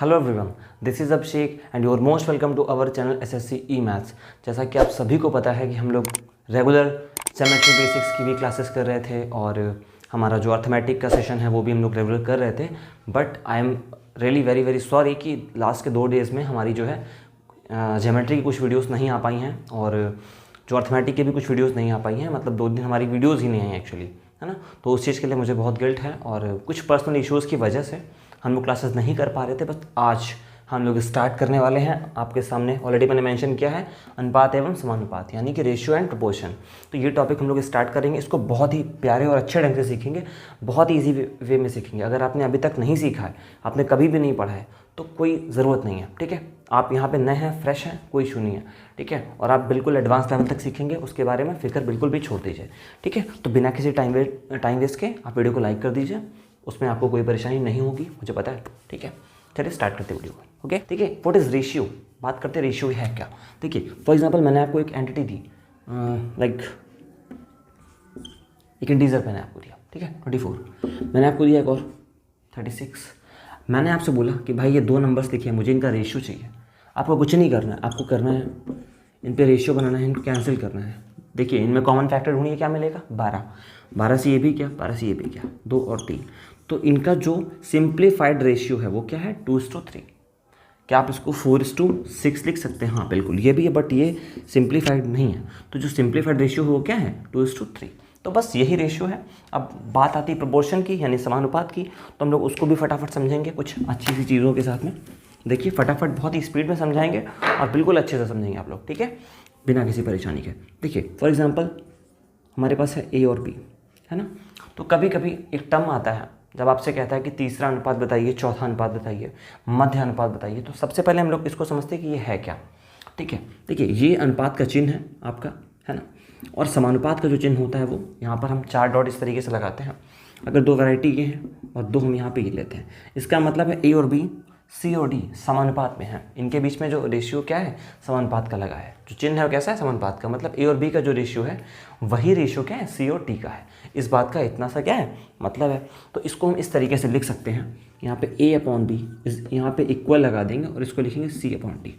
Hello everyone, this is Abhishek and you are most welcome to our channel SSC E maths. जैसा कि आप सभी को पता है कि हम लोग रेगुलर ज्योमेट्री बेसिक्स की भी क्लासेस कर रहे थे और हमारा जो अर्थमेटिक का सेशन है वो भी हम लोग रेगुलर कर रहे थे। But I am really very very sorry कि लास्ट के 2 डेज़ में हमारी जो है ज्योमेट्री की कुछ वीडियोज़ नहीं आ पाई हैं और जो अर्थमेटिक की भी कुछ वीडियोज़ नहीं आ पाई हैं। मतलब 2 दिन हमारी वीडियोज़ ही नहीं आई एक्चुअली, है ना। तो उस चीज़ के लिए मुझे बहुत गिल्ट है और कुछ पर्सनल इश्यूज़ की वजह से हम लोग क्लासेस नहीं कर पा रहे थे। बस आज हम लोग स्टार्ट करने वाले हैं। आपके सामने ऑलरेडी मैंने मेंशन किया है अनुपात एवं समानुपात, यानी कि रेशियो एंड प्रोपोर्शन। तो ये टॉपिक हम लोग स्टार्ट करेंगे। इसको बहुत ही प्यारे और अच्छे ढंग से सीखेंगे, बहुत ही ईजी वे में सीखेंगे। अगर आपने अभी तक नहीं सीखा है, आपने कभी भी नहीं पढ़ा है, तो कोई ज़रूरत नहीं है, ठीक है। आप यहाँ पे नए हैं, फ्रेश हैं, कोई इशू नहीं है, ठीक है। और आप बिल्कुल एडवांस लेवल तक सीखेंगे, उसके बारे में फिक्र बिल्कुल भी छोड़ दीजिए, ठीक है। तो बिना किसी टाइम वेस्ट के आप वीडियो को लाइक कर दीजिए, उसमें आपको कोई परेशानी नहीं होगी, मुझे पता है, ठीक है। चलिए स्टार्ट करते वीडियो को, ओके। ठीक है, व्हाट इज़ रेशियो, बात करते हैं रेशियो है क्या। देखिए फॉर एग्जांपल मैंने आपको एक एंटिटी दी, लाइक एक इंटीजर मैंने आपको दिया, ठीक है 24। मैंने आपको दिया एक और 36। मैंने आपसे बोला कि भाई ये 2 नंबर्स लिखे हैं, मुझे इनका रेशियो चाहिए। आपको कुछ नहीं करना है, आपको करना है इन पे रेशियो बनाना है, इनको कैंसिल करना है। देखिए इनमें कॉमन फैक्टर ढूंढिए, क्या मिलेगा 12। 12 से ये भी क्या, 12 से ये भी क्या, 2 और 3। तो इनका जो सिंप्लीफाइड रेशियो है वो क्या है 2:3। क्या आप इसको 4:6 लिख सकते हैं? हाँ बिल्कुल, ये भी है, बट ये सिंप्लीफाइड नहीं है। तो जो सिंप्लीफाइड रेशियो है वो क्या है 2:3। तो बस यही रेशियो है। अब बात आती है प्रोपोर्शन की, यानी समानुपात की। तो हम लोग उसको भी फटाफट समझेंगे कुछ अच्छी सी चीज़ों के साथ में। देखिए फटाफट बहुत ही स्पीड में समझाएंगे और बिल्कुल अच्छे से समझेंगे आप लोग, ठीक है, बिना किसी परेशानी के। देखिए फॉर एग्जांपल हमारे पास है ए और बी, है ना। तो कभी कभी एक टर्म आता है जब आपसे कहता है कि तीसरा अनुपात बताइए, चौथा अनुपात बताइए, मध्य अनुपात बताइए। तो सबसे पहले हम लोग इसको समझते हैं कि ये है क्या, ठीक है। देखिए ये अनुपात का चिन्ह है आपका, है ना। और समानुपात का जो चिन्ह होता है वो यहाँ पर हम 4 डॉट इस तरीके से लगाते हैं। अगर 2 वैरायटी ये हैं और 2 हम यहाँ पे ये लेते हैं, इसका मतलब है ए और बी, सी और डी समानुपात में है। इनके बीच में जो रेशियो क्या है समानुपात का लगा है। जो चिन्ह है वो कैसा है समानुपात का, मतलब ए और बी का जो रेशियो है वही रेशियो क्या है सी और डी का है। इस बात का इतना सा क्या है मतलब है। तो इसको हम इस तरीके से लिख सकते हैं, यहाँ पे ए अपॉन बी, यहाँ पे इक्वल लगा देंगे और इसको लिखेंगे सी अपॉन डी।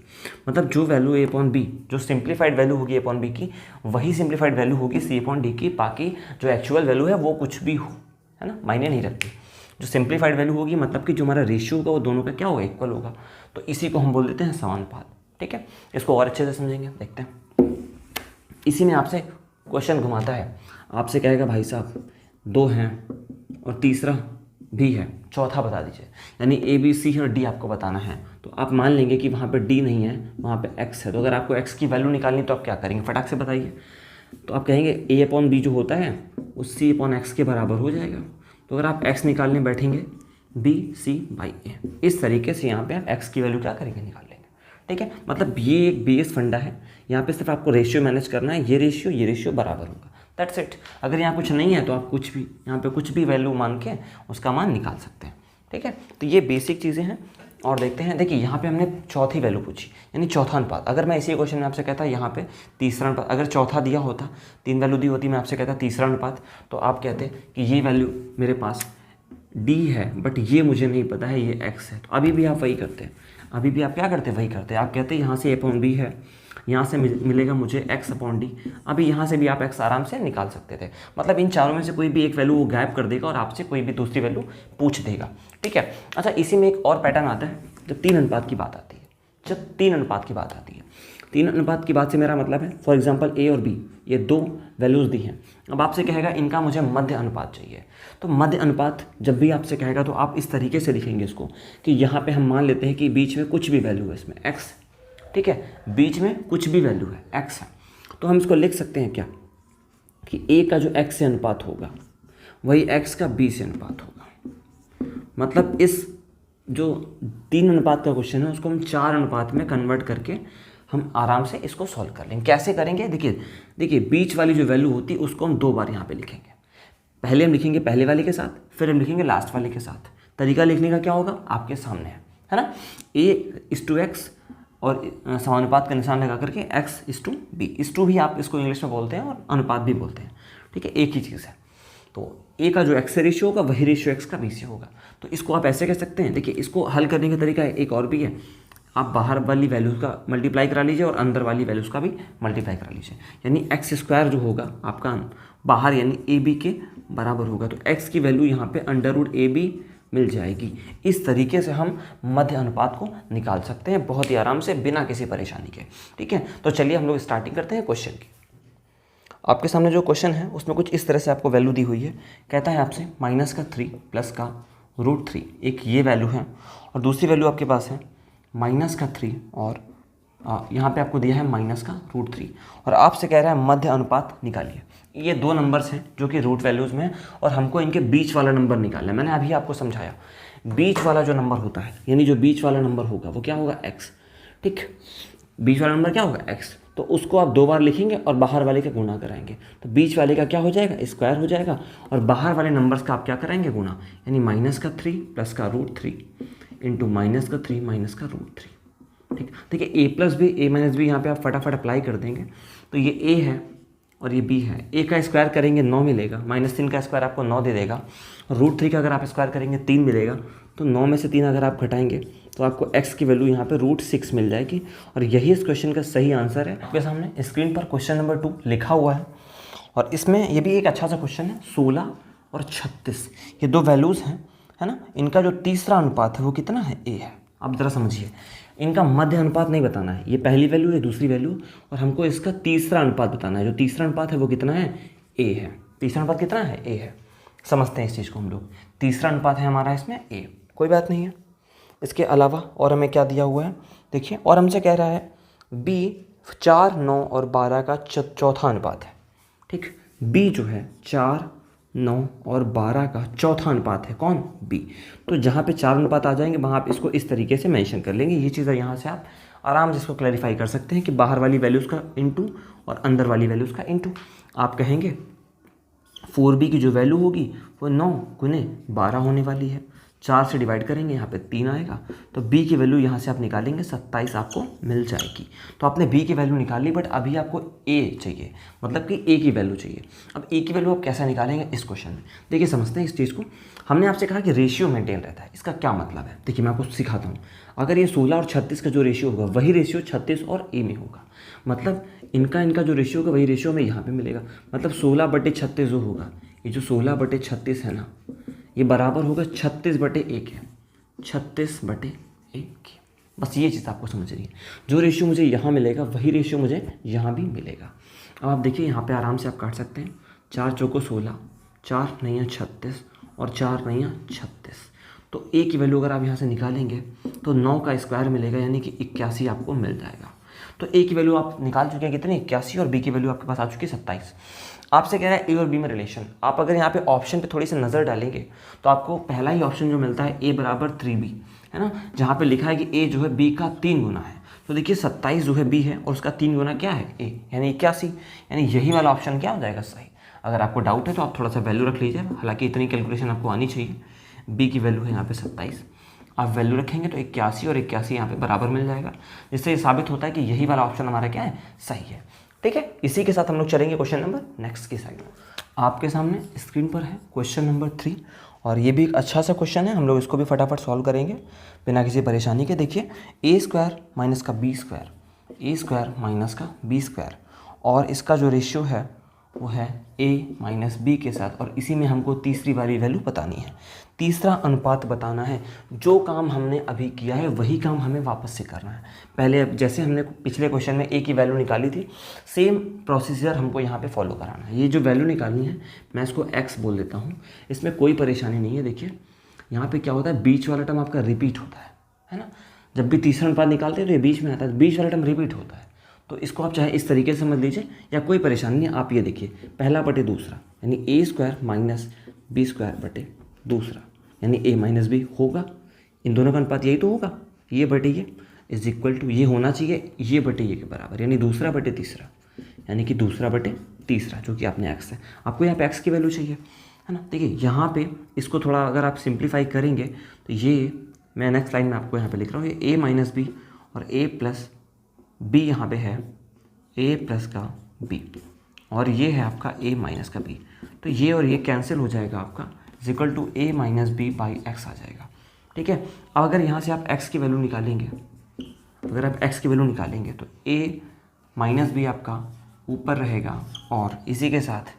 मतलब जो वैल्यू ए अपॉन बी, जो सिंप्लीफाइड वैल्यू होगी ए अपॉन बी की, वही सिंप्लीफाइड वैल्यू होगी सी अपॉन डी की। बाकी जो एक्चुअल वैल्यू है वो कुछ भी हो, है ना, मायने नहीं रखती। जो सिंप्लीफाइड वैल्यू होगी मतलब कि जो हमारा रेशियो होगा वो दोनों का क्या होगा इक्वल होगा। तो इसी को हम बोल देते हैं समानुपात, ठीक है। इसको और अच्छे से समझेंगे, देखते हैं। इसी में आपसे क्वेश्चन घुमाता है, आपसे कहेगा भाई साहब 2 हैं और तीसरा भी है, चौथा बता दीजिए। यानी ए बी सी और डी आपको बताना है। तो आप मान लेंगे कि वहाँ पे डी नहीं है, वहाँ पे एक्स है। तो अगर आपको एक्स की वैल्यू निकालनी तो आप क्या करेंगे, फटाक से बताइए। तो आप कहेंगे ए अपॉन बी जो होता है वो सी अपॉन एक्स के बराबर हो जाएगा। तो अगर आप x निकालने बैठेंगे बी सी बाई ए, इस तरीके से यहाँ पे आप x की वैल्यू क्या करेंगे निकाल लेंगे, ठीक है। मतलब ये एक बेस फंडा है। यहाँ पे सिर्फ आपको रेशियो मैनेज करना है, ये रेशियो बराबर होगा, दैट्स इट। अगर यहाँ कुछ नहीं है तो आप कुछ भी यहाँ पे कुछ भी वैल्यू मान के उसका मान निकाल सकते हैं, ठीक है। तो ये बेसिक चीज़ें हैं। और देखते हैं, देखिए यहाँ पे हमने चौथी वैल्यू पूछी, यानी चौथा अनुपात। अगर मैं इसी क्वेश्चन में आपसे कहता यहाँ पे तीसरा अनुपात, अगर चौथा दिया होता, 3 वैल्यू दी होती, मैं आपसे कहता तीसरा अनुपात, तो आप कहते कि ये वैल्यू मेरे पास डी है बट ये मुझे नहीं पता है ये एक्स है। तो अभी भी आप वही करते हैं, अभी भी आप क्या करते हैं वही करते हैं। आप कहते हैं यहाँ से ए अपॉन बी है, यहाँ से मिलेगा मुझे एक्स अपॉन डी। अभी यहाँ से भी आप एक्स आराम से निकाल सकते थे। मतलब इन चारों में से कोई भी एक वैल्यू वो गायब कर देगा और आपसे कोई भी दूसरी वैल्यू पूछ देगा, ठीक है। अच्छा, इसी में एक और पैटर्न आता है जब 3 अनुपात की बात आती है। जब 3 अनुपात की बात आती है, 3 अनुपात की बात से मेरा मतलब है फॉर एग्जाम्पल ए और बी, ये 2 वैल्यूज़ दी हैं। अब आपसे कहेगा इनका मुझे मध्य अनुपात चाहिए। तो मध्य अनुपात जब भी आपसे कहेगा तो आप इस तरीके से लिखेंगे इसको कि यहाँ पे हम मान लेते हैं कि बीच में कुछ भी वैल्यू है इसमें x, ठीक है, बीच में कुछ भी वैल्यू है x है। तो हम इसको लिख सकते हैं क्या कि a का जो x से अनुपात होगा वही x का b से अनुपात होगा। मतलब इस जो 3 अनुपात का क्वेश्चन है उसको हम 4 अनुपात में कन्वर्ट करके हम आराम से इसको सॉल्व कर लेंगे। कैसे करेंगे, देखिए बीच वाली जो वैल्यू होती है उसको हम 2 बार यहाँ पे लिखेंगे। पहले हम लिखेंगे पहले वाले के साथ, फिर हम लिखेंगे लास्ट वाले के साथ। तरीका लिखने का क्या होगा आपके सामने है ना, a:x और समानुपात का निशान लगा करके x:b। इस टू भी आप इसको इंग्लिश में बोलते हैं और अनुपात भी बोलते हैं, ठीक है, एक ही चीज़ है। तो ए का जो एक्स से रेशियो होगा वही रेशियो एक्स का बी से होगा। तो इसको आप ऐसे कह सकते हैं, देखिए इसको हल करने का तरीका एक और भी है, आप बाहर वाली वैल्यूज़ का मल्टीप्लाई करा लीजिए और अंदर वाली वैल्यूज़ का भी मल्टीप्लाई करा लीजिए, यानी एक्स स्क्वायर जो होगा आपका बाहर यानी ए बी के बराबर होगा। तो एक्स की वैल्यू यहाँ पे अंडर रूट ए बी मिल जाएगी। इस तरीके से हम मध्य अनुपात को निकाल सकते हैं बहुत ही आराम से, बिना किसी परेशानी के। ठीक है, तो चलिए हम लोग स्टार्टिंग करते हैं क्वेश्चन की। आपके सामने जो क्वेश्चन है उसमें कुछ इस तरह से आपको वैल्यू दी हुई है। कहता है आपसे -3 प्लस का √3, एक ये वैल्यू है, और दूसरी वैल्यू आपके पास है -3 और यहाँ पे आपको दिया है -√3, और आपसे कह रहा है मध्य अनुपात निकालिए। ये दो नंबर्स हैं जो कि रूट वैल्यूज़ में हैं और हमको इनके बीच वाला नंबर निकालना है। मैंने अभी आपको समझाया, बीच वाला जो नंबर होता है, यानी जो बीच वाला नंबर होगा वो क्या होगा, x। ठीक, बीच वाला नंबर क्या होगा, x। तो उसको आप 2 बार लिखेंगे और बाहर वाले का गुणा कराएंगे, तो बीच वाले का क्या हो जाएगा, स्क्वायर हो जाएगा, और बाहर वाले नंबर्स का आप क्या कराएंगे, गुणा, यानी -3 प्लस का √3 इंटू -3 का √3। ठीक, देखिए a plus b a minus b यहाँ पे आप फटाफट अप्लाई कर देंगे, तो ये a है और ये b है। a का स्क्वायर करेंगे 9 मिलेगा, -3 का स्क्वायर आपको 9 दे देगा, और √3 का अगर आप स्क्वायर करेंगे 3 मिलेगा, तो 9 में से 3 अगर आप घटाएंगे तो आपको x की वैल्यू यहाँ पे √6 मिल जाएगी, और यही इस क्वेश्चन का सही आंसर है। आपके सामने स्क्रीन पर क्वेश्चन नंबर 2 लिखा हुआ है, और इसमें ये भी एक अच्छा सा क्वेश्चन है। 16 और 36 ये दो वैल्यूज़ हैं, है ना, इनका जो तीसरा अनुपात है वो कितना है, a है। आप ज़रा समझिए, इनका मध्य अनुपात नहीं बताना है, ये पहली वैल्यू है दूसरी वैल्यू, और हमको इसका तीसरा अनुपात बताना है। जो तीसरा अनुपात है वो कितना है, a है। तीसरा अनुपात कितना है, a है। समझते हैं इस चीज़ को हम लोग। तीसरा अनुपात है हमारा इसमें a, कोई बात नहीं है। इसके अलावा और हमें क्या दिया हुआ है, देखिए, और हमसे कह रहा है b 4, 9 और 12 का चौथा अनुपात है। ठीक, b जो है 4, 9 और 12 का चौथा अनुपात है, कौन, b। तो जहाँ पे 4 अनुपात आ जाएंगे वहाँ आप इसको इस तरीके से मेंशन कर लेंगे। ये चीज़ यहाँ से आप आराम से इसको क्लैरिफाई कर सकते हैं कि बाहर वाली वैल्यूज़ का इंटू और अंदर वाली वैल्यूज़ का इंटू। आप कहेंगे 4b की जो वैल्यू होगी वो 9 गुने 12 होने वाली है, 4 से डिवाइड करेंगे, यहाँ पे 3 आएगा, तो b की वैल्यू यहाँ से आप निकालेंगे 27 आपको मिल जाएगी। तो आपने b की वैल्यू निकाल ली, बट अभी आपको a चाहिए, मतलब कि a की वैल्यू चाहिए। अब a की वैल्यू आप कैसे निकालेंगे इस क्वेश्चन में, देखिए समझते हैं इस चीज़ को। हमने आपसे कहा कि रेशियो मेंटेन रहता है, इसका क्या मतलब है, देखिए मैं आपको सिखाता हूँ। अगर ये 16 और 36 का जो रेशियो होगा वही रेशियो 36 और a में होगा, मतलब इनका जो रेशियो होगा वही रेशियो हमें यहाँ पे मिलेगा। मतलब 16/36 जो होगा, ये जो 16/36 है ना, ये बराबर होगा 36/1 है, 36/1 के। बस ये चीज़ आपको समझनी है। जो रेशियो मुझे यहाँ मिलेगा वही रेशियो मुझे यहाँ भी मिलेगा। अब आप देखिए यहाँ पे आराम से आप काट सकते हैं, 4 चौको 16, 4 9 36 और 4 9 36। तो a की वैल्यू अगर आप यहाँ से निकालेंगे तो 9 का स्क्वायर मिलेगा, यानी कि 81 आपको मिल जाएगा। तो a की वैल्यू आप निकाल चुके हैं कितनी, 81, और b की वैल्यू आपके पास आ चुकी है 27। आपसे कह रहा है a और b में रिलेशन। आप अगर यहाँ पे ऑप्शन पे थोड़ी सी नज़र डालेंगे तो आपको पहला ही ऑप्शन जो मिलता है a बराबर 3b, है ना, जहाँ पे लिखा है कि a जो है b का 3 गुना है। तो देखिए 27 जो है b है और उसका 3 गुना क्या है, a, यानी 81, यानी यही वाला ऑप्शन क्या हो जाएगा, सही। अगर आपको डाउट है तो आप थोड़ा सा वैल्यू रख लीजिए, हालांकि इतनी कैलकुलेशन आपको आनी चाहिए। b की वैल्यू है यहाँ पे 27, आप वैल्यू रखेंगे तो 81 और 81 यहाँ पे बराबर मिल जाएगा, जिससे ये साबित होता है कि यही वाला ऑप्शन हमारा क्या है, सही है। ठीक है, इसी के साथ हम लोग चलेंगे क्वेश्चन नंबर नेक्स्ट की साइड। आपके सामने स्क्रीन पर है क्वेश्चन नंबर 3, और ये भी एक अच्छा सा क्वेश्चन है, हम लोग इसको भी फटाफट सॉल्व करेंगे बिना किसी परेशानी के। देखिए a² माइनस का b², और इसका जो रेशियो है वो है a माइनस b के साथ, और इसी में हमको तीसरी वाली वैल्यू बतानी है, तीसरा अनुपात बताना है। जो काम हमने अभी किया है वही काम हमें वापस से करना है। पहले जैसे हमने पिछले क्वेश्चन में a की वैल्यू निकाली थी, सेम प्रोसीजर हमको यहाँ पे फॉलो कराना है। ये जो वैल्यू निकालनी है मैं इसको x बोल देता हूँ, इसमें कोई परेशानी नहीं है। देखिए यहाँ पे क्या होता है, बीच वाला टर्म आपका रिपीट होता है ना, जब भी तीसरा अनुपात निकालते हैं तो ये बीच में आता है, बीच वाला टर्म रिपीट होता है। तो इसको आप चाहे इस तरीके से समझ लीजिए या कोई परेशानी नहीं। आप ये देखिए, पहला बटे दूसरा, यानी a² माइनस b² बटे दूसरा, यानी a माइनस b होगा। इन दोनों का अनुपात यही तो होगा, ये बटे ये इज इक्वल टू ये होना चाहिए ये बटे ये के बराबर, यानी दूसरा बटे तीसरा, यानी कि दूसरा बटे तीसरा, जो कि आपने x है। आपको यहाँ पे x की वैल्यू चाहिए, है ना। देखिए यहाँ पे इसको थोड़ा अगर आप सिंप्लीफाई करेंगे तो ये मैं नेक्स्ट लाइन में आपको यहाँ पे लिख रहा हूँ, ये a माइनस बी और a प्लस b यहाँ पे है a प्लस का b, और ये है आपका a माइनस का b। तो ये और ये कैंसिल हो जाएगा आपका, is equal to a minus B by X आ जाएगा। ठीक है, अब अगर यहाँ से आप x की वैल्यू निकालेंगे, अगर आप x की वैल्यू निकालेंगे तो a माइनस बी आपका ऊपर रहेगा और इसी के साथ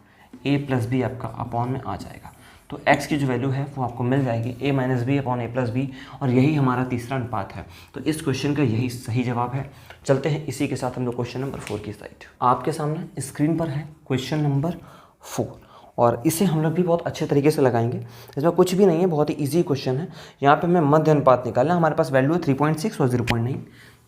a प्लस बी आपका अपॉन में आ जाएगा। तो x की जो वैल्यू है वो आपको मिल जाएगी a minus b upon a plus b, और यही हमारा तीसरा अनुपात है। तो इस क्वेश्चन का यही सही जवाब है। चलते हैं इसी के साथ हम लोग क्वेश्चन नंबर 4 की साइड। आपके सामने स्क्रीन पर है क्वेश्चन नंबर 4, और इसे हम लोग भी बहुत अच्छे तरीके से लगाएंगे। इसमें कुछ भी नहीं है, बहुत ही ईजी क्वेश्चन है। यहाँ पे हमें मध्य अनुपात निकालना है। हमारे पास वैल्यू है 3.6 और 0.9,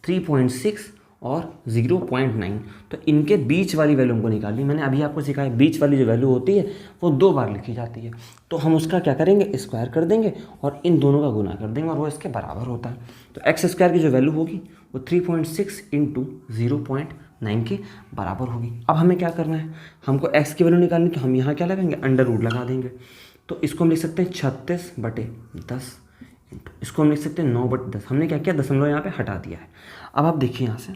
3.6 और 0.9, तो इनके बीच वाली वैल्यू हमको निकालनी। मैंने अभी आपको सिखाया बीच वाली जो वैल्यू होती है वो 2 बार लिखी जाती है, तो हम उसका क्या करेंगे, स्क्वायर कर देंगे और इन दोनों का गुना कर देंगे और वो इसके बराबर होता है। तो एक्स स्क्वायर की जो वैल्यू होगी वो 3.6 इंटू 0.9 के बराबर होगी। अब हमें क्या करना है, हमको x की वैल्यू निकालनी, तो हम यहाँ क्या लगाएंगे, अंडर रूट लगा देंगे। तो इसको हम लिख सकते हैं 36/10, इसको हम लिख सकते हैं 9/10। हमने क्या किया, दशमलव यहाँ पे हटा दिया है। अब आप देखिए यहाँ से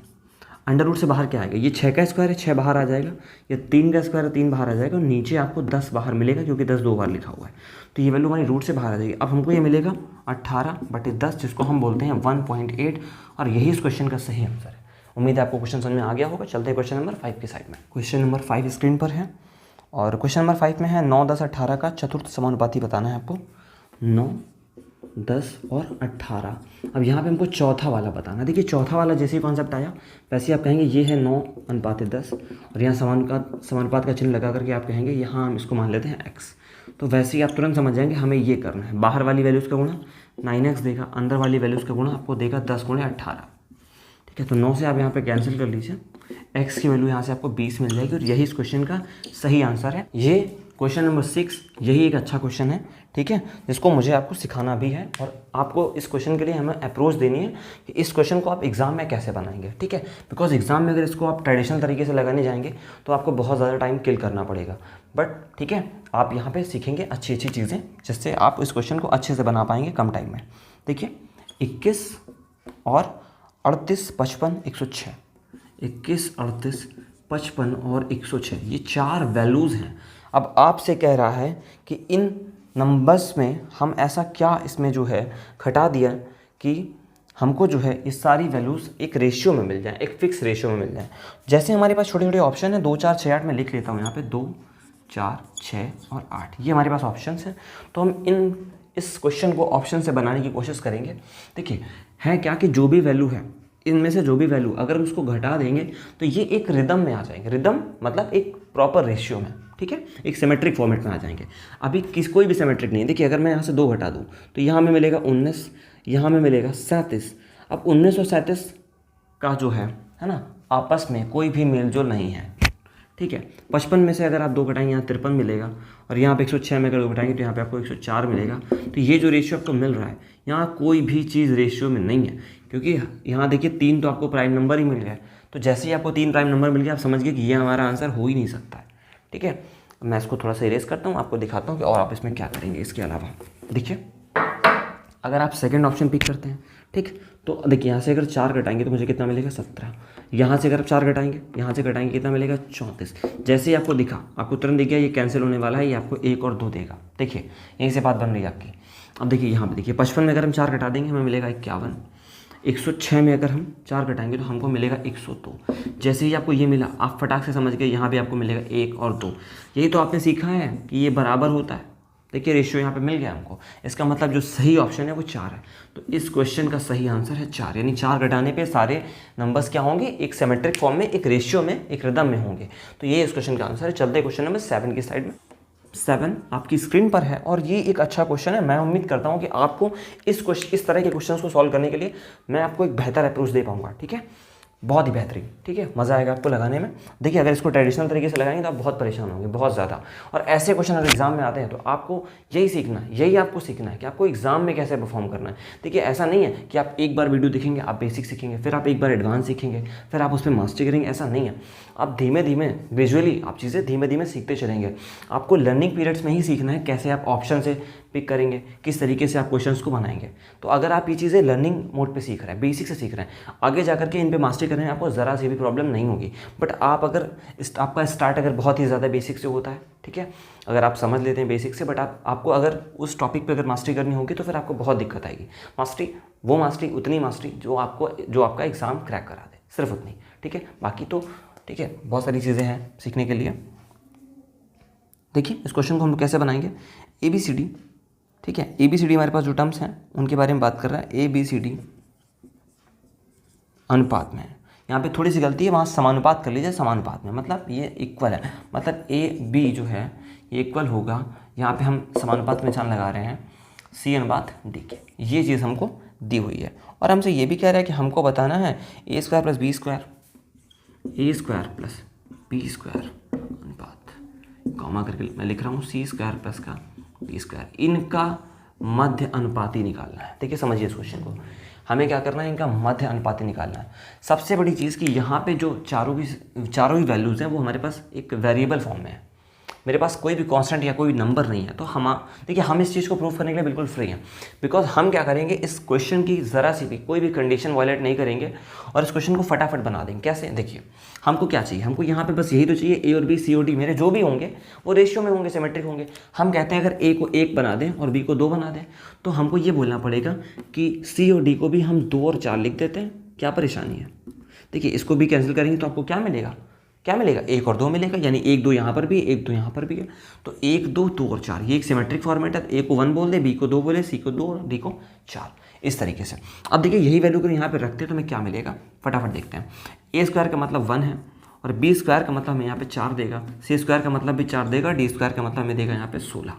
अंडर रूट से बाहर क्या आएगा, ये 6 का स्क्वायर है, 6 बाहर आ जाएगा, ये 3 का स्क्वायर है, 3 बाहर आ जाएगा, और नीचे आपको 10 बाहर मिलेगा क्योंकि 10 2 बार लिखा हुआ है। तो ये वैल्यू हमारी रूट से बाहर आ जाएगी। अब हमको ये मिलेगा 18/10, जिसको हम बोलते हैं 1.8, और यही इस क्वेश्चन का सही आंसर है। उम्मीद है आपको क्वेश्चन समझ में आ गया होगा। चलते हैं क्वेश्चन नंबर 5 की साइड में। क्वेश्चन नंबर 5 स्क्रीन पर है, और क्वेश्चन नंबर 5 में है 9, 10, 18 का चतुर्थ समानुपाती बताना है आपको। 9, 10 और 18। अब यहाँ पे हमको चौथा वाला बताना। देखिए चौथा वाला जैसे ही कॉन्सेप्ट आया वैसे आप कहेंगे ये है 9:10, और यहाँ समानुपात का चिन्ह लगा करके आप कहेंगे यहाँ हम इसको मान लेते हैं x। तो वैसे ही आप तुरंत समझ जाएंगे हमें ये करना है। बाहर वाली वैल्यूज़ का गुणा 9x देगा, अंदर वाली वैल्यूज़ का गुणा आपको देगा 10 × 18। ठीक है, तो 9 से आप यहाँ पे कैंसिल कर लीजिए, x की वैल्यू यहाँ से आपको 20 मिल जाएगी, और यही इस क्वेश्चन का सही आंसर है। ये क्वेश्चन नंबर 6 यही एक अच्छा क्वेश्चन है, ठीक है, जिसको मुझे आपको सिखाना भी है, और आपको इस क्वेश्चन के लिए हमें अप्रोच देनी है कि इस क्वेश्चन को आप एग्जाम में कैसे बनाएंगे। ठीक है, बिकॉज एग्जाम में अगर इसको आप ट्रेडिशनल तरीके से लगाने जाएंगे तो आपको बहुत ज़्यादा टाइम किल करना पड़ेगा। बट ठीक है, आप यहाँ पे सीखेंगे अच्छी अच्छी चीज़ें जिससे आप इस क्वेश्चन को अच्छे से बना पाएंगे कम टाइम में। देखिए 21 और 38, 55, 106, 21, 38, 55 और 106, ये 4 वैल्यूज़ हैं। अब आपसे कह रहा है कि इन नंबर्स में हम ऐसा क्या इसमें जो है घटा दिया कि हमको जो है ये सारी वैल्यूज़ एक रेशियो में मिल जाए, एक फिक्स रेशियो में मिल जाए। जैसे हमारे पास छोटे छोटे ऑप्शन है 2, 4, 6, 8, मैं लिख लेता हूँ यहाँ पे 2, 4, 6 और 8, ये हमारे पास ऑप्शन हैं। तो हम इस क्वेश्चन को ऑप्शन से बनाने की कोशिश करेंगे। देखिए है क्या कि जो भी वैल्यू है इनमें से जो भी वैल्यू अगर हम उसको घटा देंगे तो ये एक रिदम में आ जाएंगे। रिदम मतलब एक प्रॉपर रेशियो में, ठीक है, एक सिमेट्रिक फॉर्मेट में आ जाएंगे। अभी कोई भी सिमेट्रिक नहीं है। देखिए अगर मैं यहाँ से 2 घटा दूँ तो यहाँ में मिलेगा 19, यहाँ में मिलेगा 37। अब 19 और 37 का जो है ना, आपस में कोई भी मेल जोल नहीं है। ठीक है, 55 में से अगर आप 2 घटाएंगे यहाँ 53 मिलेगा, और यहाँ पे 106 में अगर 2 घटाएंगे तो यहाँ पे आपको 104 मिलेगा। तो ये जो रेशियो आपको मिल रहा है यहाँ कोई भी चीज़ रेशियो में नहीं है, क्योंकि यहाँ देखिए 3 तो आपको प्राइम नंबर ही मिल गया है। तो जैसे ही आपको 3 प्राइम नंबर मिल गया आप समझ गए कि ये हमारा आंसर हो ही नहीं सकता है। ठीक है, मैं इसको थोड़ा सा इरेज करता हूँ, आपको दिखाता हूँ कि और आप इसमें क्या करेंगे। इसके अलावा देखिए अगर आप सेकंड ऑप्शन पिक करते हैं, ठीक, तो देखिए यहाँ से अगर 4 घटाएंगे तो मुझे कितना मिलेगा 17। यहाँ से अगर आप 4 घटाएंगे, यहाँ से घटाएंगे कितना मिलेगा 34। जैसे ही आपको दिखा, आपको तुरंत दिख गया ये कैंसिल होने वाला है, ये आपको 1 और 2 देगा। देखिए यहीं से बात बन रही है आपकी। अब देखिए यहाँ पे देखिए 55 में अगर हम 4 घटा देंगे हमें मिलेगा 51। 106 में अगर हम 4 घटाएंगे तो हमको मिलेगा 102। जैसे ही आपको ये मिला आप फटाक से समझ गए यहाँ पे आपको मिलेगा 1 और 2। यही तो आपने सीखा है कि ये बराबर होता है। देखिए रेशियो यहाँ पे मिल गया हमको, इसका मतलब जो सही ऑप्शन है वो 4 है। तो इस क्वेश्चन का सही आंसर है 4, यानी 4 घटाने पे सारे नंबर्स क्या होंगे, एक सिमेट्रिक फॉर्म में, एक रेशियो में, एक रिदम में होंगे। तो ये इस क्वेश्चन का आंसर है। चलते हैं क्वेश्चन नंबर 7 की साइड में। 7 आपकी स्क्रीन पर है, और ये एक अच्छा क्वेश्चन है। मैं उम्मीद करता हूँ कि आपको इस तरह के क्वेश्चन को सॉल्व करने के लिए मैं आपको एक बेहतर अप्रोच दे पाऊँगा। ठीक है, बहुत ही बेहतरीन। ठीक है, मज़ा आएगा आपको लगाने में। देखिए अगर इसको ट्रेडिशनल तरीके से लगाएंगे तो आप बहुत परेशान होंगे, बहुत ज़्यादा। और ऐसे क्वेश्चन अगर एग्जाम में आते हैं तो आपको यही सीखना है, यही आपको सीखना है कि आपको एग्जाम में कैसे परफॉर्म करना है। देखिए ऐसा नहीं है कि आप एक बार वीडियो देखेंगे, आप बेसिक सीखेंगे, फिर आप एक बार एडवांस सीखेंगे, फिर आप उस पर मास्टरी करेंगे, ऐसा नहीं है। आप धीमे धीमे ग्रेजुअली आप चीज़ें धीमे धीमे सीखते चलेंगे। आपको लर्निंग पीरियड्स में ही सीखना है कैसे आप ऑप्शन से पिक करेंगे, किस तरीके से आप क्वेश्चंस को बनाएंगे। तो अगर आप ये चीज़ें लर्निंग मोड पे सीख रहे हैं, बेसिक से सीख रहे हैं, आगे जा करके इन पे मास्टरी कर रहे हैं, आपको ज़रा सी भी प्रॉब्लम नहीं होगी। बट आप अगर आपका स्टार्ट अगर बहुत ही ज़्यादा बेसिक से होता है, ठीक ठीक है, अगर आप समझ लेते हैं बेसिक से, बट आपको अगर उस टॉपिक पे अगर मास्टरी करनी होगी तो फिर आपको बहुत दिक्कत आएगी। मास्टरी उतनी मास्टरी जो आपका एग्ज़ाम क्रैक करा दे, सिर्फ उतनी, ठीक है। बाकी तो ठीक है, बहुत सारी चीज़ें हैं सीखने के लिए। देखिए इस क्वेश्चन को हम कैसे बनाएंगे, ABCD, ठीक है, ABCD हमारे पास जो टर्म्स हैं उनके बारे में बात कर रहा है। ABCD अनुपात में, यहाँ पे थोड़ी सी गलती है, वहाँ समानुपात कर लीजिए, समानुपात में मतलब ये इक्वल है, मतलब AB जो है ये इक्वल होगा, यहाँ पे हम समानुपात में निशान लगा रहे हैं C अनुपात D के, ये चीज़ हमको दी हुई है। और हमसे ये भी कह रहा है कि हमको बताना है A square plus B square, A square plus B square अनुपात, कॉमा करके मैं लिख रहा हूँ C स्क्वायर प्लस का B स्क्वायर, इनका मध्य अनुपाती निकालना है। देखिए समझिए इस क्वेश्चन को, हमें क्या करना है, इनका मध्य अनुपाती निकालना है। सबसे बड़ी चीज़ कि यहाँ पे जो चारों ही वैल्यूज़ हैं वो हमारे पास एक वेरिएबल फॉर्म में है, मेरे पास कोई भी कांस्टेंट या कोई नंबर नहीं है। तो देखिए हम इस चीज़ को प्रूव करने के लिए बिल्कुल फ्री हैं, बिकॉज हम क्या करेंगे, इस क्वेश्चन की ज़रा सी भी कोई भी कंडीशन वायलेट नहीं करेंगे और इस क्वेश्चन को फटाफट बना देंगे। कैसे, देखिए हमको क्या चाहिए, हमको यहाँ पे बस यही तो चाहिए, A और B C और D मेरे जो भी होंगे वो रेशियो में होंगे, सिमेट्रिक होंगे। हम कहते हैं अगर A को 1 बना दें और B को 2 बना दें, तो हमको ये बोलना पड़ेगा कि C और D को भी हम 2 और 4 लिख देते हैं, क्या परेशानी है। देखिए इसको भी कैंसिल करेंगे तो आपको क्या मिलेगा, 1 और 2 मिलेगा, यानी 1 2 यहाँ पर भी है, 1 2 यहाँ पर भी है, तो 1 2 2 और 4, ये एक सिमेट्रिक फॉर्मेट है। A को 1 बोल दे, B को 2 बोले, C को 2 और D को 4, इस तरीके से। अब देखिए यही वैल्यू अगर यहाँ पे रखते हैं तो हमें क्या मिलेगा, फटाफट देखते हैं। A स्क्वायर का मतलब 1 है और B स्क्वायर का मतलब हमें यहाँ पे 4 देगा, C स्क्वायर का मतलब भी 4 देगा, D स्क्वायर का मतलब हमें देगा यहाँ पे 16,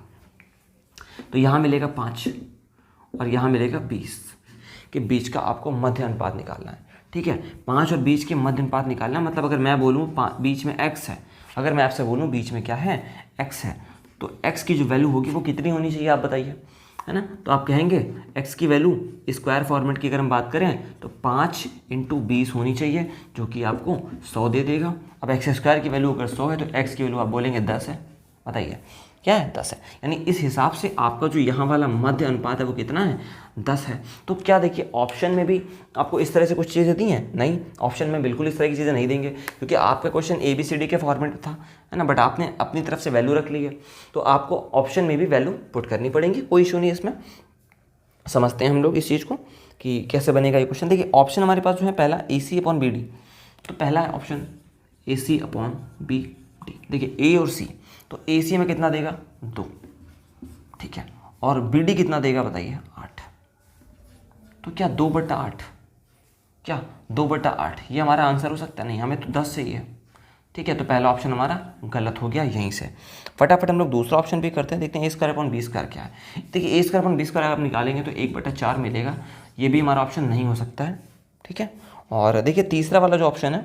तो यहाँ मिलेगा 5 और यहाँ मिलेगा 20 के बीच का आपको मध्य अनुपात निकालना है। ठीक है, 5 और 20 के मध्य अनुपात निकालना, मतलब अगर मैं बोलूँ बीच में x है, अगर मैं आपसे बोलूँ बीच में क्या है, x है, तो x की जो वैल्यू होगी वो कितनी होनी चाहिए आप बताइए, है ना। तो आप कहेंगे x की वैल्यू स्क्वायर फॉर्मेट की अगर हम बात करें तो 5 × 20 होनी चाहिए, जो कि आपको 100 दे देगा। अब x स्क्वायर की वैल्यू अगर 100 है तो x की वैल्यू आप बोलेंगे 10 है, बताइए क्या है, 10 है। यानी इस हिसाब से आपका जो यहाँ वाला मध्य अनुपात है वो कितना है, 10 है। तो क्या देखिए ऑप्शन में भी आपको इस तरह से कुछ चीज़ें दी हैं, नहीं, ऑप्शन में बिल्कुल इस तरह की चीज़ें नहीं देंगे, क्योंकि आपका क्वेश्चन ABCD के फॉर्मेट था, है ना, बट आपने अपनी तरफ से वैल्यू रख ली है, तो आपको ऑप्शन में भी वैल्यू पुट करनी पड़ेगी, कोई इशू नहीं इसमें। समझते हैं हम लोग इस चीज़ को कि कैसे बनेगा ये क्वेश्चन। देखिए ऑप्शन हमारे पास जो है पहला AC/BD, तो पहला है ऑप्शन AC/BD। देखिए A और C, तो AC में कितना देगा, 2, ठीक है, और BD कितना देगा बताइए, 8। तो क्या 2/8, क्या 2/8 ये हमारा आंसर हो सकता है, नहीं, हमें तो 10 चाहिए। ठीक है, तो पहला ऑप्शन हमारा गलत हो गया यहीं से। फटाफट हम लोग दूसरा ऑप्शन भी करते हैं, देखते हैं A² क्या है। देखिए A² आप निकालेंगे तो 1/4 मिलेगा, ये भी हमारा ऑप्शन नहीं हो सकता है। ठीक है, और देखिए तीसरा वाला जो ऑप्शन है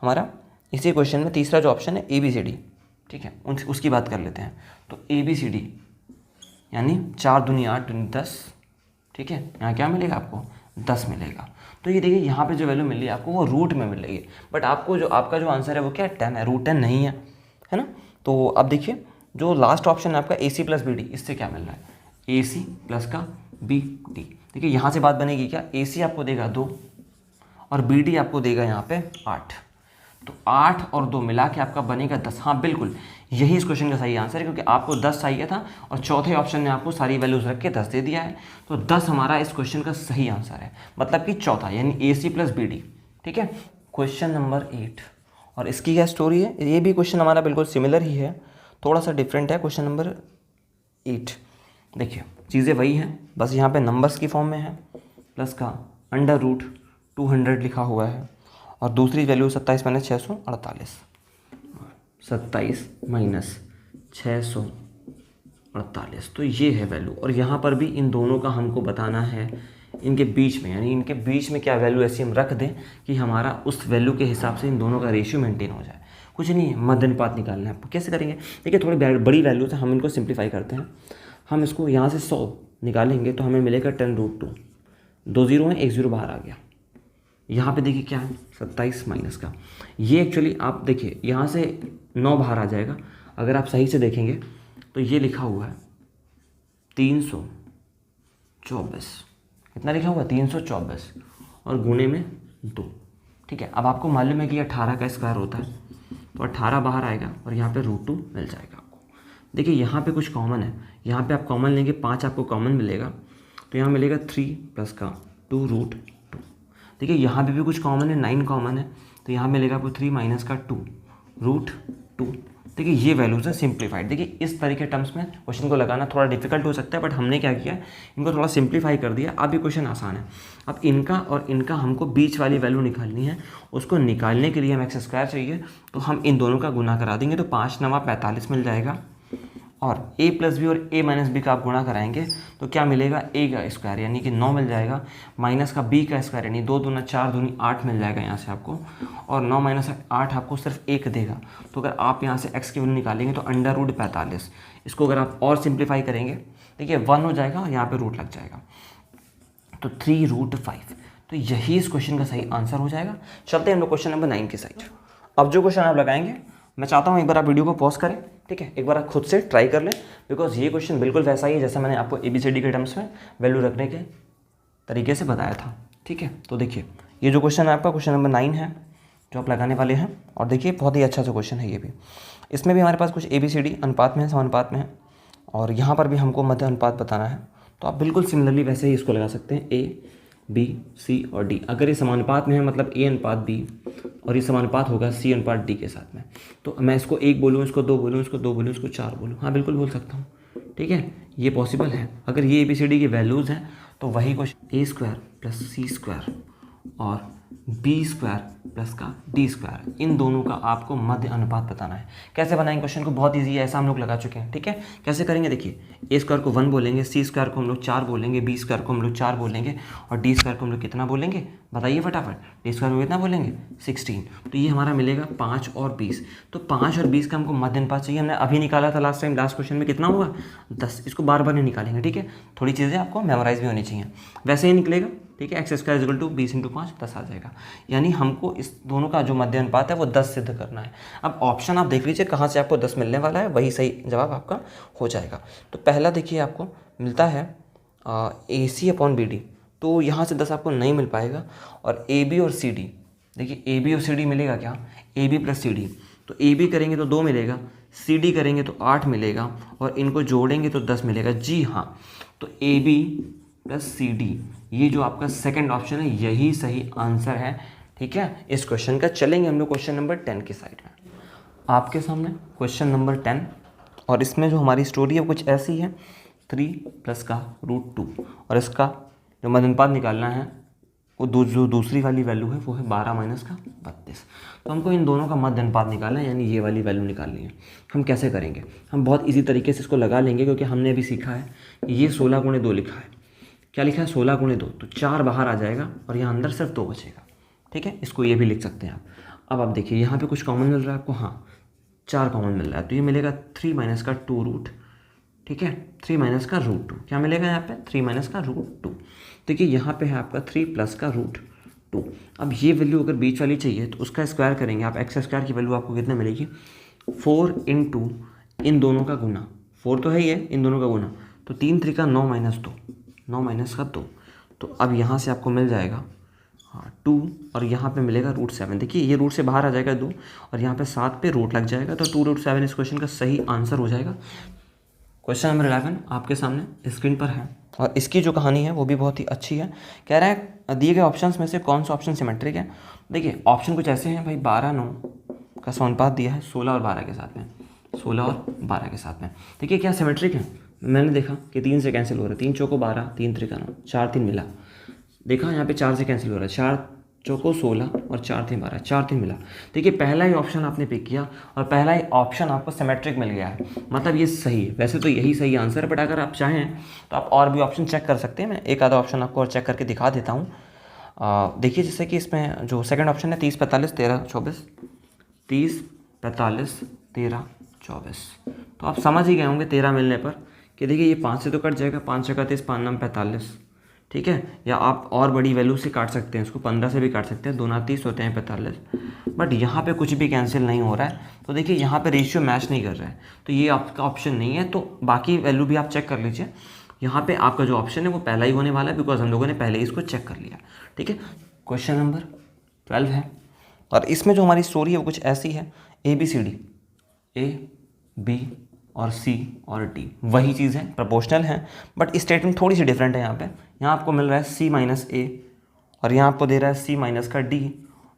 हमारा इसी क्वेश्चन में, तीसरा जो ऑप्शन है ABCD, ठीक है, उसकी बात कर लेते हैं। तो ABCD यानी 4 दूनी 8 दूनी 10, ठीक है, यहाँ क्या मिलेगा आपको, 10 मिलेगा। तो ये देखिए यहाँ पे जो वैल्यू मिल रही है आपको वो रूट में मिल रही है, बट आपका जो आंसर है वो क्या है, 10 है, √10 नहीं है, है ना। तो अब देखिए जो लास्ट ऑप्शन है आपका AC+BD, इससे क्या मिल रहा है, AC प्लस का BD। देखिए यहाँ से बात बनेगी क्या, AC आपको देगा 2 और BD आपको देगा यहाँ पे 8, तो 8 और 2 मिला के आपका बनेगा 10। हाँ बिल्कुल, यही इस क्वेश्चन का सही आंसर है, क्योंकि आपको 10 चाहिए था और चौथे ऑप्शन ने आपको सारी वैल्यूज रख के 10 दे दिया है, तो 10 हमारा इस क्वेश्चन का सही आंसर है, मतलब कि चौथा, यानी AC+BD। ठीक है, क्वेश्चन नंबर 8, और इसकी क्या स्टोरी है, ये भी क्वेश्चन हमारा बिल्कुल सिमिलर ही है, थोड़ा सा डिफरेंट है। क्वेश्चन नंबर 8 देखिए चीज़ें वही हैं, बस यहाँ पे नंबर्स की फॉर्म में है, प्लस का √200 लिखा हुआ है, और दूसरी वैल्यू 27 - 648, 27 - 648, तो ये है वैल्यू। और यहाँ पर भी इन दोनों का हमको बताना है इनके बीच में, यानी इनके बीच में क्या वैल्यू ऐसी हम रख दें कि हमारा उस वैल्यू के हिसाब से इन दोनों का रेशियो मेंटेन हो जाए। कुछ नहीं है, मध्य अनुपात निकालना है आपको। कैसे करेंगे, देखिए थोड़ी बड़ी वैल्यू है, हम इनको सिंप्लीफाई करते हैं। हम इसको यहाँ से 100 निकालेंगे तो हमें मिलेगा 10√2, 2 0 हैं, 1 0 बाहर आ गया। यहाँ पे देखिए क्या है, 27 माइनस का, ये एक्चुअली आप देखिए यहाँ से 9 बाहर आ जाएगा, अगर आप सही से देखेंगे तो ये लिखा हुआ है 324, कितना लिखा हुआ है, 324 और गुणे में 2। ठीक है, अब आपको मालूम है कि 18 का स्क्वायर होता है, तो 18 बाहर आएगा और यहाँ पे √2 मिल जाएगा आपको। देखिए यहाँ पे कुछ कॉमन है, यहाँ पे आप कॉमन लेंगे 5 आपको कॉमन मिलेगा, तो यहाँ मिलेगा 3 प्लस का 2 रूट 2। देखिए यहाँ पे भी कुछ कॉमन है, 9 कॉमन है, तो यहाँ मिलेगा आपको 3 माइनस का 2 रूट 2। देखिए ये वैल्यूज़ है सिंप्लीफाइड। देखिए इस तरह के टर्म्स में क्वेश्चन को लगाना थोड़ा डिफिकल्ट हो सकता है, बट हमने क्या किया है, इनको थोड़ा सिंप्लीफाई कर दिया। अब ये क्वेश्चन आसान है। अब इनका और इनका हमको बीच वाली वैल्यू निकालनी है। उसको निकालने के लिए हम एक्स स्क्वायर चाहिए, तो हम इन दोनों का गुना करा देंगे, तो 5 नवा 45 मिल जाएगा। और a प्लस बी और a माइनस बी का आप गुणा कराएंगे तो क्या मिलेगा, a का स्क्वायर यानी कि 9 मिल जाएगा, माइनस का b का स्क्वायर यानी 2 दूना 4 दूनी 8 मिल जाएगा यहाँ से आपको, और 9 माइनस 8 आपको सिर्फ 1 देगा। तो अगर आप यहाँ से x की वैल्यू निकालेंगे तो अंडर रूट 45, इसको अगर आप और सिंप्लीफाई करेंगे, देखिए 1 हो जाएगा और यहाँ पर रूट लग जाएगा, तो 3 रूट 5। तो यही इस क्वेश्चन का सही आंसर हो जाएगा। चलते हैं हम लोग क्वेश्चन नंबर 9 की साइड। अब जो क्वेश्चन आप लगाएंगे, मैं चाहता हूँ एक बार आप वीडियो को पॉज करें, ठीक है, एक बार आप खुद से ट्राई कर लें, बिकॉज ये क्वेश्चन बिल्कुल वैसा ही है जैसा मैंने आपको ABCD के टर्म्स में वैल्यू रखने के तरीके से बताया था, ठीक है। तो देखिए ये जो क्वेश्चन है आपका क्वेश्चन नंबर 9 है जो आप लगाने वाले हैं, और देखिए बहुत ही अच्छा सा क्वेश्चन है ये भी। इसमें भी हमारे पास कुछ ABCD अनुपात में है, समानुपात में है, और यहाँ पर भी हमको मध्य अनुपात बताना है। तो आप बिल्कुल सिमिलरली वैसे ही इसको लगा सकते हैं, A B C और D। अगर ये समानुपात में है मतलब A अनुपात B, और ये समानुपात होगा C अनुपात D के साथ में। तो मैं इसको 1 बोलूँ, इसको 2 बोलूँ, इसको 2 बोलूँ, इसको 4 बोलूँ, हाँ बिल्कुल बोल सकता हूँ, ठीक है, ये पॉसिबल है। अगर ये ABCD की वैल्यूज़ हैं तो वही question A square plus C square और B स्क्वायर प्लस का D स्क्वायर, इन दोनों का आपको मध्य अनुपात बताना है। कैसे बनाएंगे क्वेश्चन को, बहुत ईजी है, ऐसा हम लोग लगा चुके हैं, ठीक है। कैसे करेंगे, देखिए A स्क्वायर को 1 बोलेंगे, C स्क्वायर को हम लोग 4 बोलेंगे, B स्क्वायर को हम लोग 4 बोलेंगे, और D स्क्वायर को हम लोग कितना बोलेंगे, बताइए फटाफट। D स्क्वायर को कितना बोलेंगे, 16। तो ये हमारा मिलेगा 5 और 20। तो 5 और 20 का हमको मध्य अनुपात चाहिए। हमने अभी निकाला था लास्ट टाइम, लास्ट क्वेश्चन में कितना हुआ, 10। इसको बार बार नहीं निकालेंगे, ठीक है, थोड़ी चीज़ें आपको मेमोराइज भी होनी चाहिए। वैसे ही निकलेगा, ठीक है, एक्स स्क्वायर इक्वल टू 20 × 5 10 आ जाएगा। यानी हमको इस दोनों का जो मध्य अनुपात है वो 10 सिद्ध करना है। अब ऑप्शन आप देख लीजिए कहाँ से आपको 10 मिलने वाला है, वही सही जवाब आपका हो जाएगा। तो पहला देखिए आपको मिलता है AC/BD, तो यहाँ से 10 आपको नहीं मिल पाएगा। और AB और CD, देखिए AB और CD मिलेगा क्या, AB प्लस CD, तो AB करेंगे तो 2 मिलेगा, CD करेंगे तो 8 मिलेगा, और इनको जोड़ेंगे तो 10 मिलेगा। जी हाँ, तो AB प्लस CD, ये जो आपका सेकंड ऑप्शन है यही सही आंसर है, ठीक है, इस क्वेश्चन का। चलेंगे हम लोग क्वेश्चन नंबर 10 की साइड में। आपके सामने क्वेश्चन नंबर 10, और इसमें जो हमारी स्टोरी है कुछ ऐसी है, 3 प्लस का रूट 2, और इसका जो मध्य अनुपात निकालना है वो जो दूसरी वाली वैल्यू है वो है 12 माइनस का 32। तो हमको इन दोनों का मध्य अनुपात निकालना है, यानी ये वाली वैल्यू निकालनी है। हम कैसे करेंगे, हम बहुत इजी तरीके से इसको लगा लेंगे, क्योंकि हमने अभी सीखा है कि ये 16 × 2 लिखा है। क्या लिखा है, 16 × 2, तो 4 बाहर आ जाएगा और यहाँ अंदर सिर्फ 2 बचेगा, ठीक है। इसको ये भी लिख सकते हैं आप। अब आप देखिए यहाँ पे कुछ कॉमन मिल रहा है आपको, हाँ 4 कॉमन मिल रहा है, तो ये मिलेगा 3 माइनस का 2 रूट, ठीक है, 3 माइनस का रूट 2। क्या मिलेगा यहाँ पे, 3 माइनस का रूट 2। देखिए यहाँ पे है आपका 3 प्लस का रूट 2। अब ये वैल्यू अगर बीच वाली चाहिए तो उसका स्क्वायर करेंगे आप, एक्स स्क्वायर की वैल्यू आपको कितना मिलेगी, 4 × इन दोनों का गुना, 4 तो है ही है, इन दोनों का गुना, तो 3 × 3 = 9 माइनस 2, 9 माइनस का 2। तो अब यहाँ से आपको मिल जाएगा 2, और यहाँ पे मिलेगा √7। देखिए ये रूट से बाहर आ जाएगा 2, और यहाँ पे 7 पे रूट लग जाएगा, तो 2√7 इस क्वेश्चन का सही आंसर हो जाएगा। क्वेश्चन नंबर 11 आपके सामने स्क्रीन पर है, और इसकी जो कहानी है वो भी बहुत ही अच्छी है। कह रहा है दिए गए ऑप्शंस में से कौन सा ऑप्शन सिमेट्रिक है। देखिए ऑप्शन कुछ ऐसे हैं भाई, 12/9 का समानुपात दिया है 16 और 12 के साथ में, 16 और 12 के साथ में। देखिए क्या सिमेट्रिक है, मैंने देखा कि 3 से कैंसिल हो रहा है, 3 चौको 12, 3 त्रिका 9, 4 3 मिला, देखा यहाँ पे 4 से कैंसिल हो रहा है, 4 चौको 16 और 4 3 12, 4 3 मिला। देखिए पहला ही ऑप्शन आपने पिक किया और पहला ही ऑप्शन आपको सिमेट्रिक मिल गया है, मतलब ये सही है। वैसे तो यही सही आंसर है, बट अगर आप चाहें तो आप और भी ऑप्शन चेक कर सकते हैं। मैं एक आधा ऑप्शन आपको और चेक करके दिखा देता हूँ। देखिए जैसे कि इसमें जो सेकंड ऑप्शन है 30 45 13 24, 30 45 13 24, तो आप समझ ही गए होंगे 13 मिलने पर कि देखिए ये 5 से तो कट जाएगा, 5 × 30 5 9 45, ठीक है। या आप और बड़ी वैल्यू से काट सकते हैं, इसको 15 से भी काट सकते हैं, 2 9 30 होते हैं 45, बट यहाँ पे कुछ भी कैंसिल नहीं हो रहा है। तो देखिए यहाँ पे रेशियो मैच नहीं कर रहा है, तो ये आपका ऑप्शन नहीं है। तो बाकी वैल्यू भी आप चेक कर लीजिए, यहाँ पे आपका जो ऑप्शन है वो पहला ही होने वाला है, बिकॉज हम लोगों ने पहले ही इसको चेक कर लिया, ठीक है। क्वेश्चन नंबर 12 है, और इसमें जो हमारी स्टोरी है वो कुछ ऐसी है, ABCD A B और C और D वही चीज़ है, प्रोपोर्शनल है, बट स्टेटमेंट थोड़ी सी डिफरेंट है यहाँ पे। यहाँ आपको मिल रहा है C माइनस A और यहाँ आपको दे रहा है C माइनस का D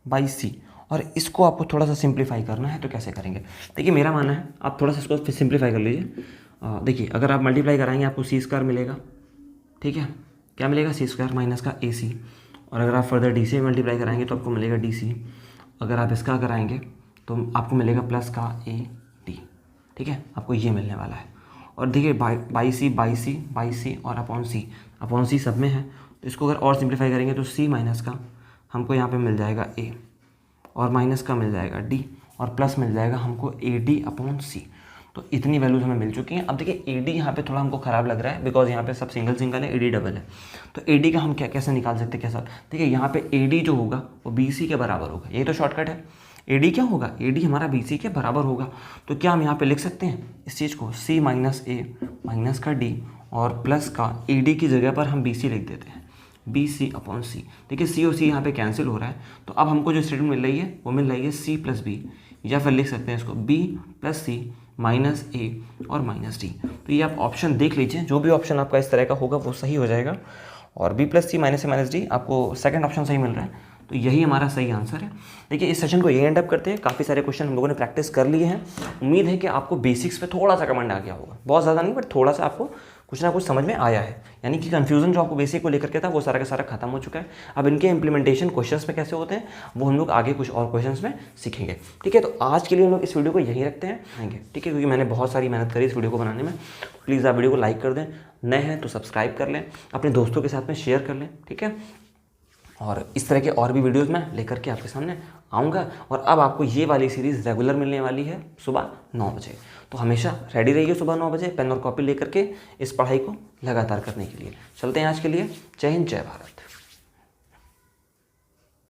बाई C, और इसको आपको थोड़ा सा सिंप्लीफाई करना है। तो कैसे करेंगे? देखिए मेरा मानना है आप थोड़ा सा इसको सिंप्लीफाई कर लीजिए। देखिए अगर आप मल्टीप्लाई कराएंगे आपको C स्क्वायर मिलेगा, ठीक है, क्या मिलेगा? C स्क्वायर माइनस का AC, और अगर आप फर्दर D से मल्टीप्लाई कराएंगे तो आपको मिलेगा DC, अगर आप इसका कराएंगे तो आपको मिलेगा प्लस का AD, ठीक है, आपको ये मिलने वाला है। और देखिए बाई सी और अपॉन सी सब में है, तो इसको अगर और सिंप्लीफाई करेंगे तो C माइनस का हमको यहाँ पे मिल जाएगा A, और माइनस का मिल जाएगा D, और प्लस मिल जाएगा हमको AD अपॉन C। तो इतनी वैल्यूज हमें मिल चुकी हैं। अब देखिए AD यहाँ पे थोड़ा हमको ख़राब लग रहा है बिकॉज यहाँ पे सब सिंगल सिंगल है, AD डबल है। तो AD का हम क्या कैसे निकाल सकते हैं? कैसा? देखिए यहाँ पे AD जो होगा वो BC के बराबर होगा, यही तो शॉर्टकट है। AD क्या होगा? AD हमारा BC के बराबर होगा। तो क्या हम यहाँ पे लिख सकते हैं इस चीज़ को C माइनस A माइनस का D और प्लस का AD की जगह पर हम BC लिख देते हैं, BC अपॉन C। देखिए C और C यहाँ पे कैंसिल हो रहा है, तो अब हमको जो स्टेटमेंट मिल रही है वो मिल रही है C प्लस B, या फिर लिख सकते हैं इसको B plus C minus A और माइनस D। तो ये आप ऑप्शन देख लीजिए, जो भी ऑप्शन आपका इस तरह का होगा वो सही हो जाएगा। और B plus C minus A minus D आपको सेकंड ऑप्शन सही मिल रहा है, तो यही हमारा सही आंसर है। देखिए इस सेशन को ये एंड अप करते हैं। काफ़ी सारे क्वेश्चन हम लोगों ने प्रैक्टिस कर लिए हैं। उम्मीद है कि आपको बेसिक्स पे थोड़ा सा कमेंट आ गया होगा, बहुत ज़्यादा नहीं बट थोड़ा सा आपको कुछ ना कुछ समझ में आया है। यानी कि कन्फ्यूजन जो आपको बेसिक को लेकर के था वो सारा का सारा खत्म हो चुका है। अब इनके इंप्लीमेंटेशन क्वेश्चंस में कैसे होते हैं वो हम लोग आगे कुछ और क्वेश्चंस में सीखेंगे, ठीक है। तो आज के लिए हम लोग इस वीडियो को यहीं रखते हैं, ठीक है, क्योंकि मैंने बहुत सारी मेहनत करी इस वीडियो को बनाने में। प्लीज़ आप वीडियो को लाइक कर दें, नए हैं तो सब्सक्राइब कर लें, अपने दोस्तों के साथ में शेयर कर लें, ठीक है। और इस तरह के और भी वीडियोस मैं लेकर के आपके सामने आऊँगा। और अब आपको ये वाली सीरीज़ रेगुलर मिलने वाली है सुबह 9 बजे, तो हमेशा रेडी रहिए सुबह 9 बजे पेन और कॉपी लेकर के इस पढ़ाई को लगातार करने के लिए। चलते हैं आज के लिए। जय हिंद, जय भारत।